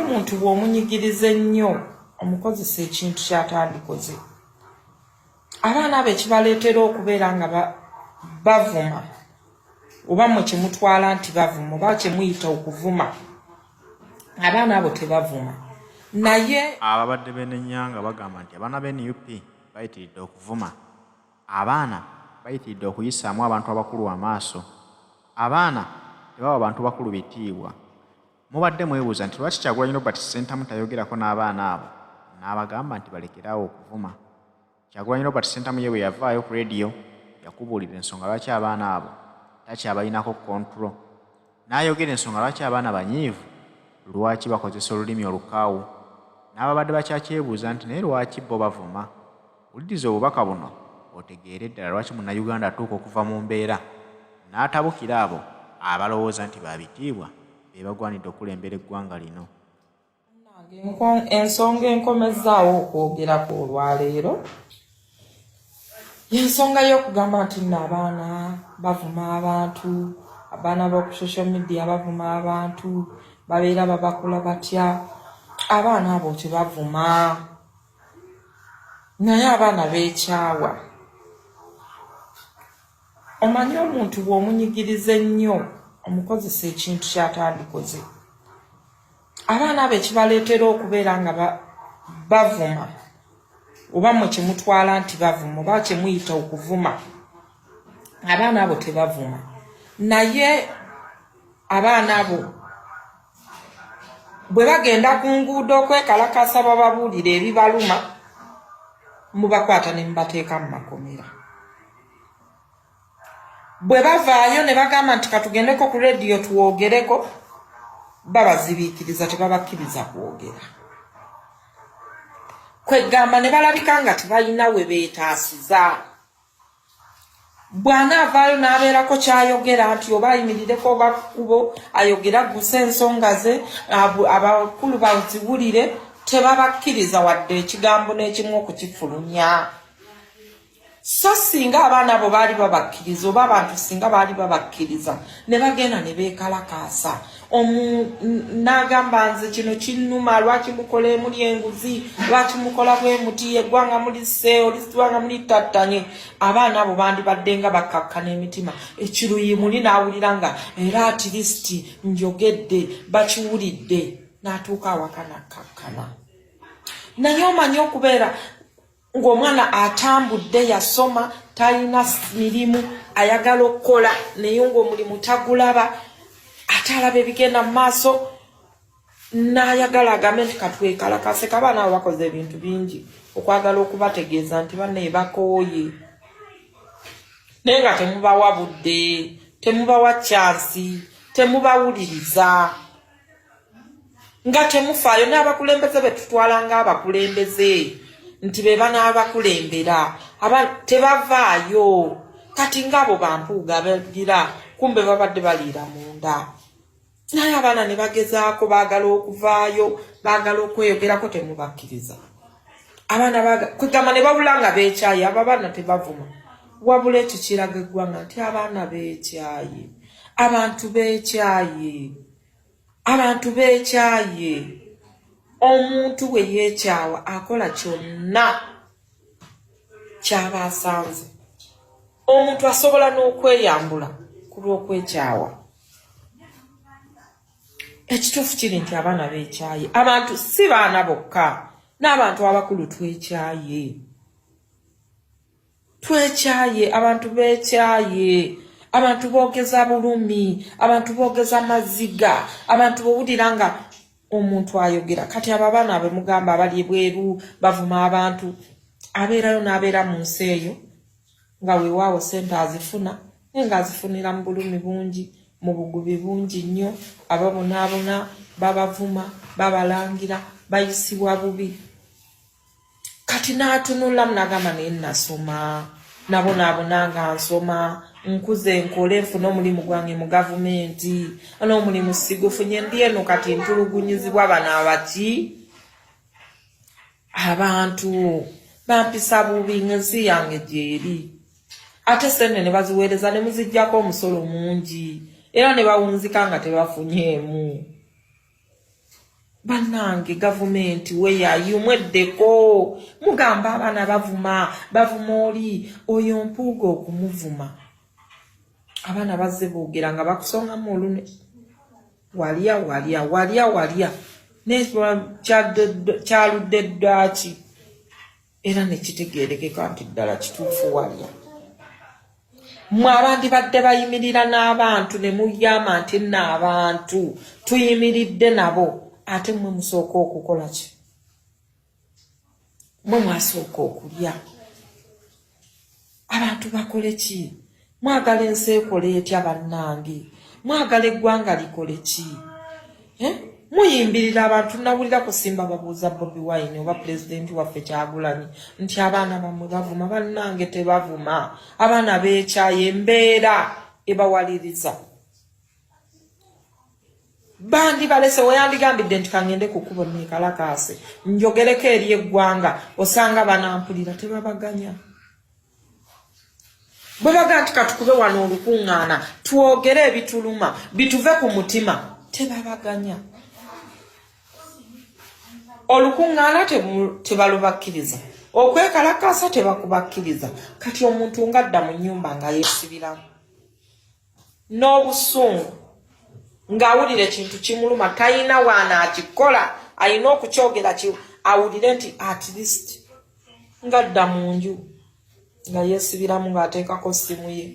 omuntu bw'omunyigiriza ennyo omukozesa ekintu ky'atandikoze abaana be kibaleetera okubeera nga bavuma oba mwe kimutwala nti bavuma oba kyemuyita okuvuma abaana abo tebavuma naye ababadde b'ennyanga bagamba nti abaana b'NUP bayitiridde okuvuma abaana bayitiridde okuyisaamu abantu abakulu amaaso abaana tebawa abantu bakulu bitiibwa mubadde mwebuuza nti lwaki Kyagulanyi Robert Ssentamu tayogerako n'abaana abo n'abagamba nti balekerawo okuvuma Kyagulanyi Robert Ssentamu ye bwe yavaayo ku rediyo yakubuulira ensonga lwaki abaana abo takyabalinako kontro n'ayogera ensonga lwaki abaana banyiivu lwaki bakozesa olulimi olukaawu n'ababadde bakyakyebuuza nti naye lwaki bo bavuma wuliriza obubaka buno otegeere ddala lwaki munnayuganda atuuka okuva mu mbeera n'atabukira abo abalowooza nti babitiibwa be bagwanidde okulembera eggwanga lino. Ensonga enkomezaawo okwogerako olwaleero y'ensonga y'okugamba nti nno abaana bavuma abantu abaana b'oku social media bavuma abantu babeera babakula batya abaana abo tebavuma naye abaana beekyawa omanyi omuntu bw'omunyigiriza ennyo omukozesa ekintu ky'atandikoze abaana be kibaleetera okubeera nga bavuma oba mwe kimutwala nti bavuma oba kyemuyita okuvuma abaana abo tebavuma naye abaana abo bwe bagenda ku nguudo okwekalakasa bababuulira ebibaluma mubakwata ne mubateeka mu makomera bwe bavaayo ne bagamba nti katugendeko ku rediyo tuwogereko babazibiikiriza tebabakkiriza kwogera kwegamba ne balabika nga tebalina we beetaasiza bw'anaavaayo n'abeerako kyayogera nti oba ayimirireko oba kubo ayogera gusa ensonga ze abakulu baziwulire tebabakkiriza wadde ekigambo n'ekimu okukifulumya so singa abaana abo baali babakkiriza oba abantu singa baali babakkiriza ne bagenda ne beekalakaasa n'agamba nze kino kinnuma lwaki mukola emuli enguzi lwaki mukola bwe muti eggwanga muli seewo lisitwanga muli tattanye abaana abo bandibadde nga bakkakkana emitima ekiruyi muli n'awulira nga era atilisiti njogedde bakiwulidde n'atuuka awaka nakkakkana naye omanyi okubeera ng'omwana atambudde yasoma talina mirimu ayagala okukola naye ng'omulimu tagulaba ate alaba ebigenda mu maaso n'ayagala agambe nti katwekalakase kabaana abo bakoze ebintu bingi okwagala okubategeeza nti banne bakooye naye nga temubawa budde temubawa kyansi temubawuliriza nga temufaayo n'abakulembeze be tutwala ng'abakulembeze nti be banaabakulembera tebavaayo kati ng'abo bampuuga bagira kumbe babadde baliira munda naye abaana ne bagezaako baagala okuvaayo baagala okweyogerako temubakkiriza abaana kwegamba ne babula nga beekyaye abo abaana tebavuma wabula ekyo kiraga eggwanga nti abaana beekyaye abantu beekyaye omuntu we yeekyawa akola kyonna kyaba asanze omuntu asobola n'okweyambula ku lw'okwekyawa ekituufu kiri nti abaana beekyaye abantu si baana bokka n'abantu abakulu twekyaye abantu beekyaye abantu boogeza bulumi abantu boogeza maziga abantu bowulira nga omuntu ayogera kati abo abaana abemugamba abali ebweru bavuma abantu abeerayo n'abeera mu nsi eyo nga weewaawo sente azifuna naye ng'azifunira mu bulumi bungi mu bugubi bungi nnyo ababonaabona babavuma babalangira bayisibwa bubi kati n'atunula munagamba naye nasoma nabonaabona nga nsoma nkuze nkole nfuna omulimu gwange mu gavumenti n'omulimu sigufunye ndi eno kati ntulugunyizibwa bano abaki abantu bampisa bubi nsi yange gyeri ate sente ne baziweereza ne muziggyako omusolo mungi era ne bawunzika nga tebafunyeemu Bannange gavumenti weyayo mweddeko mugamba abaana bavuma oli oyo mpuuga okumuvuma abaana bazze boogera nga bakusongamu olune walya kyaludde ddaki era nekitegeerekeka nti ddala kituufu walya mwe abandibadde bayimirira n'abantu ne muyama nti n'abantu tuyimiridde nabo ate mwe musooka okukola ki mwe mwasooka okulya abantu bakole ki mwagala ensi ekole etya bannange mwagala eggwanga likole ki muyimbirira abantu nawulira kusimba babuuza Bobi Wine oba pulezidenti waffe Kyagulanyi nti abaana bamwe bavuma bannange tebavuma abaana beekyaye embeera ebawaliriza bandi balese weyandigambidde nti kangende ku kkubo nekalakaase njogereko eri eggwanga osanga banampulira tebabaganya bwe baga nti katukube wano olukuŋŋaana twogere ebituluma bituve ku mutima tebabaganya olukuŋŋaana tebalubakkiriza okwekalakaasa tebakubakkiriza kati omuntu ngadda mu nnyumba nga yeesibiramu n'obusungu ng'awulira ekintu kimuluma talina waana akikola alina okukyogera awulire nti at least ngadda mu nju nga yeesibiramu ng'ateekako ssimu ye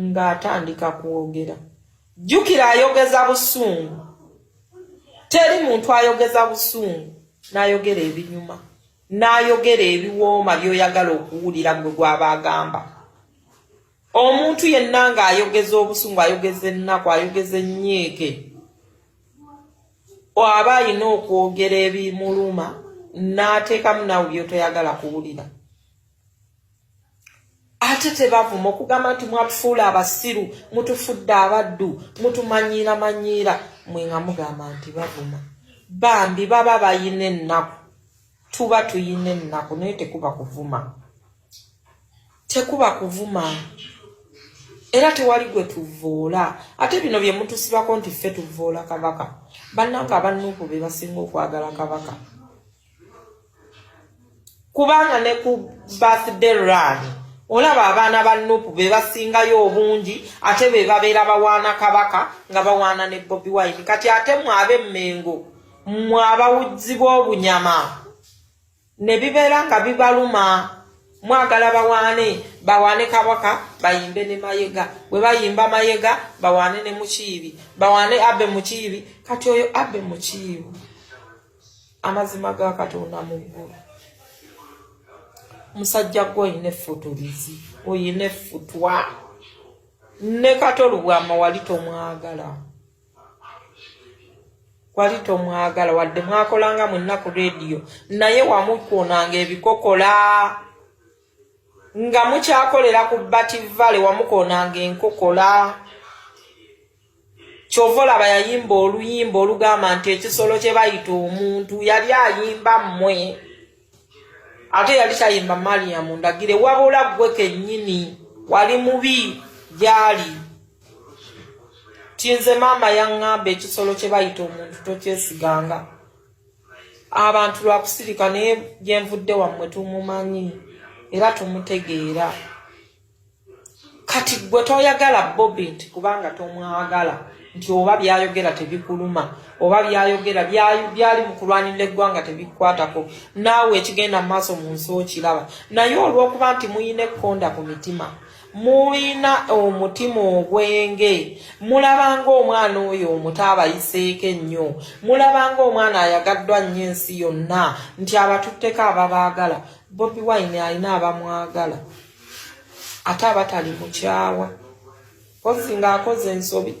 ng'atandika kwogera jjukira ayogeza busungu teri muntu ayogeza busungu n'ayogera ebinyuma n'ayogera ebiwooma by'oyagala okuwulira gwe gw'aba agamba omuntu yenna ng'ayogeza obusungu ayogeza ennaku ayogeza ennyeeke aba alina okwogera ebimuluma n'ateekamu nawe byotoyagala kuwulira ate tebavuma okugamba nti mwatufuula abasiru mutufudde abaddu mutumanyiiramanyiira mwe nga mugamba nti bavuma bambi baba bayina ennaku tuba tuyina ennaku naye tekuba kuvuma era tewali gwe tuvoola ate bino bye mutusibako nti ffe tuvoola kabaka bannanga abannuupu be basinga okwagala kabaka kubanga ne ku birthday run olaba abaana ba Nuupu be basingayo obungi ate be babeera bawaana kabaka nga bawaana ne Bobi Wine kati ate mwabe Mmengo mwabawuzi bw'obunyama ne bibeera nga bibaluma mwagala bawaane kabaka bayimbe ne Mayega bwe bayimba Mayega bawaane ne Mukiibi bawaane Abbe Mukiibi kati oyo Abbe Mukiibi amazima ga Katonda mu ggulu musajja gwo oyine futulizi oyine futwa ne katolubwama wali tomwagala wadde mwakolanga mwenna ku radio naye wamukoonanga ebikokola nga mukyakolera ku Bativale wamukoonanga enkokola kyovola bayayimba oluyimba olugamba nti ekisolo kye bayita omuntu yali ayimba mmwe ate yali tayimba Mariam ndagire wabula gwe kennyini wali mubi gyali tinze mama yaŋŋamba ekisolo kye bayita omuntu tokyesiganga abantu lwakusirika naye gyenvudde wammwe tumumanyi era tumutegeera kati gwe toyagala Bobi nti kubanga tomwagala nti oba byayogera tebikuluma oba byayogera byali mu kulwanirira eggwanga tebikwatako naawe ekigenda mu maaso mu nsi okiraba naye olw'okuba nti muyina ekkonda ku mitima muyina omutima ogwenge mulabanga omwana oyo omuto abayiseeko ennyo mulabanga omwana ayagaddwa nnyo ensi yonna nti abatutteko ababaagala Bobi Wine alina abamwagala ate abatali mukyawa pozi ng'akoze ensobi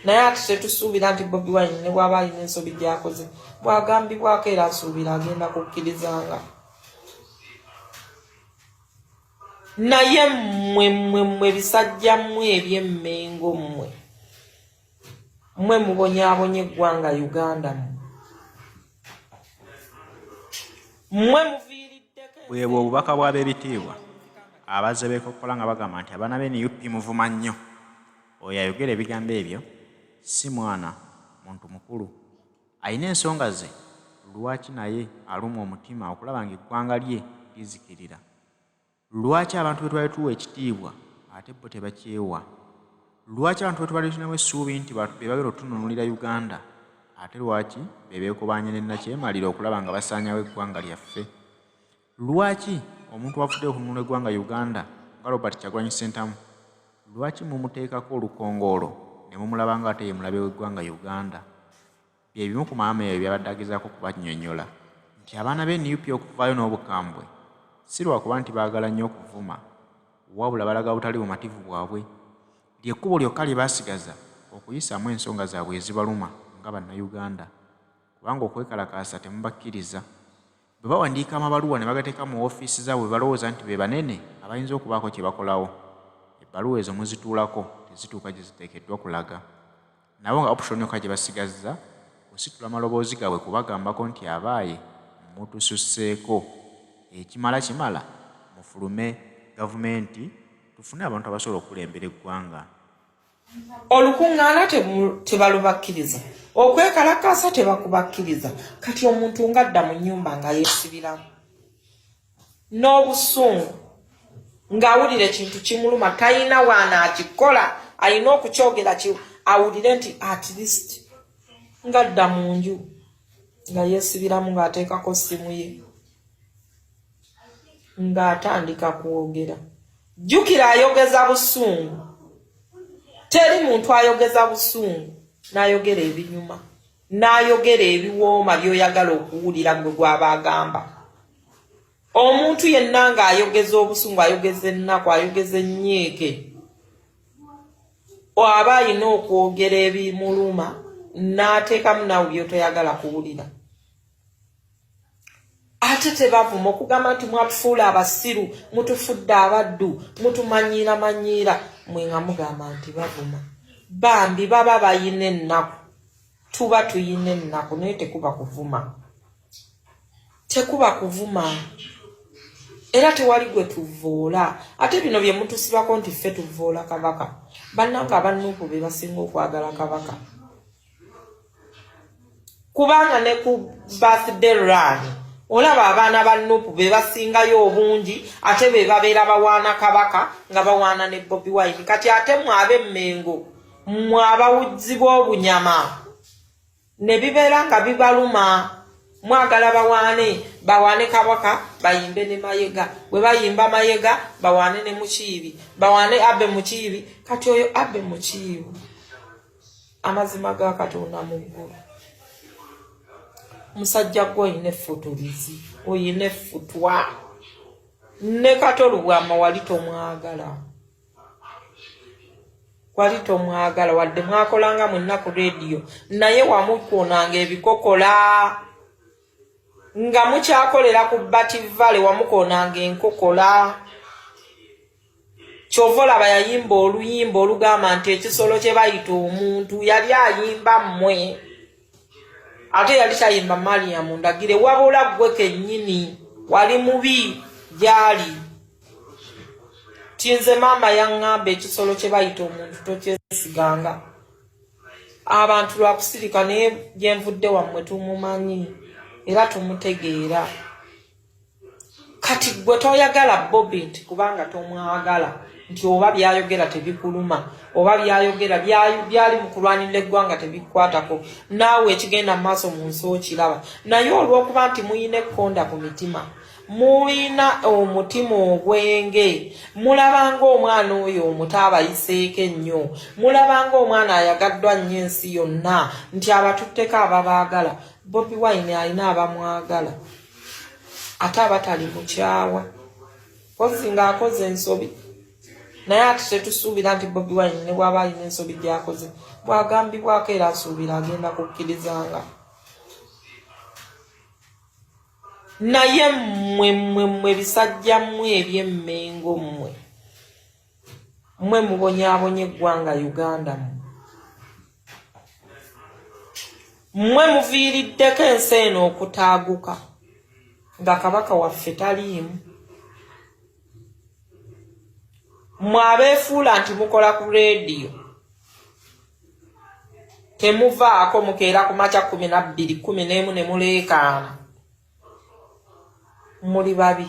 naye ate tetusuubira nti Bobi Wine ne bw'aba alina ensobi gy'akoze bw'agambibwako era asuubira agenda kukkirizanga naye mmwe bisajja mmwe eby'Emmengo mmwe mubonyaabonye eggwanga Uganda mmwe muviiriddeko bwebwo obubaka bw'ab'ebitiibwa abazze beekokkola nga bagamba nti abaana b'NUP muvuma nnyo oyo ayogera ebigambo ebyo si mwana muntu mukulu alina ensonga ze lwaki naye aluma omutima okulaba nga eggwanga lye lizikirira. Lwaki abantu betwali tuwa ekitiibwa ate bo tebakyewa? Lwaki abantu betwali tulinamu essuubi nti bebagenda otununulira Uganda ate lwaki bebeekobanye ne Nakyemalira okulaba nga basaanyawo eggwanga lyaffe? Lwaki omuntu wafudde okununula eggwanga Uganda nga Robert Kyagulanyi Ssentamu, lwaki mumuteekako olukongoolo ne mumulaba nga ate ye mulabe w'eggwanga Uganda? Bye bimu ku maama ebyo byabadde agezaako kubannyonnyola nti abaana b'NUP okuvaayo n'obukambwe si lwakuba nti baagala nnyo okuvuma, wabula balaga butali bumativu bwabwe. Lyekkubo lyokka lye baasigaza okuyisaamu ensonga zaabwe ezibaluma nga bannayuganda, kubanga okwekalakaasa temubakkiriza. Bwe bawandiika amabaluwa ne bagateeka mu woofiisi zaabwe balowooza nti be banene abayinza okubaako kye bakolawo, ebbaluwa ezo muzituulako tezituuka gye ziteekeddwa kulaga. Nabo nga option yokka gye basigazza kusitula amaloboozi gaabwe kubagambako nti abaaye mutususseeko, ekimala kimala mufulume gavumenti tufune abantu abasobola okulembera eggwanga. Olukuŋŋaana tebalubakkiriza, okwekalakaasa tebakubakkiriza. Kati omuntu ng'adda mu nnyumba nga yeesibiramu n'obusungu ng'awulira ekintu kimuluma, talina waanaakikola, alina okukyogera awulire nti at least ng'adda mu nju nga yeesibiramu ng'ateekako ssimu ye ng'atandika kwogera. Jjukira ayogeza busungu. Teri muntu ayogeza busungu n'ayogera ebinyuma, n'ayogera ebiwooma by'oyagala okuwulira gwe gw'aba agamba. Omuntu yenna ng'ayogeza obusungu, ayogeza ennaku, ayogeza ennyeeke, aba alina okwogera ebimuluma n'ateekamu naawe by'otoyagala kuwulira. Ate tebavuma okugamba nti mwatufuula abasiru, mutufudde abaddu, mutumanyiiramanyiira, mwe nga mugamba nti bavuma. Bambi baba bayina ennaku, tuba tuyina ennaku, naye tekuba kuvuma. Tekuba kuvuma. Era tewali gwe tuvoola. Ate bino bye mutusibako nti ffe tuvoola Kabaka. Bannange abannuupu be basinga okwagala Kabaka. Kubanga ne ku birthday run olaba abaana ba Nuupu be basingayo obungi, ate be babeera bawaana Kabaka nga bawaana ne Bobi Wine. Kati ate mwabe Mmengo mwabawuzi bw'obunyama ne bibeera nga bibaluma, mwagala bawaane Kabaka, bayimbe ne Mayega. Bwe bayimba Mayega bawaane ne Mukiibi, bawaane Abbe Mukiibi. Kati oyo Abbe Mukiibi amazima ga Katonda mu ggulu, musajja gwe oyina effutulizi, oyina effutwa. Ne Katolubwama wali tomwagala, wadde mwakolanga mwenna ku rediyo, naye wamukoonanga ebikokola. Nga mukyakolera ku Bativale wamukoonanga enkokola. Kyova olaba yayimba oluyimba olugamba nti ekisolo kye bayita omuntu, yali ayimba mmwe. Ate yali tayimba Mariam Ndagire, wabula gwe kennyini wali mubi gyali. Tinze maama yaŋŋamba ekisolo kye bayita omuntu tokyesiganga. Abantu lwakusirika naye gye nvudde wammwe tumumanyi era tumutegeera. Kati gwe toyagala Bobi nti kubanga tomwagala nti oba byayogera tebikuluma, oba byayogera byali mu kulwanirira eggwanga tebikwatako, naawe ekigenda mu maaso mu nsi okiraba. Naye olw'okuba nti muyina ekkonda ku mitima, muyina omutima ogwenge, mulabanga omwana oyo omuto abayiseeko ennyo, mulabanga omwana ayagaddwa nnyo ensi yonna, nti abatutteko ababaagala. Bobi Wine alina abamwagala ate abatali mukyawa, kozi ng'akoze ensobi. Naye ate tetusuubira nti Bobi Wine ne bw'aba alina ensobi gy'akoze bw'agambibwako era asuubira agenda kukkirizanga. Naye mmwe bisajja mmwe eby'Emmengo mmwe mubonyaabonya eggwanga Uganda mmwe muviiriddeko ensi eno okutaaguka nga Kabaka waffe taliimu. Mmwe abeefuula nti mukola ku rediyo temuvaako mukeera ku makya 12 11 ne muleekaana muli babi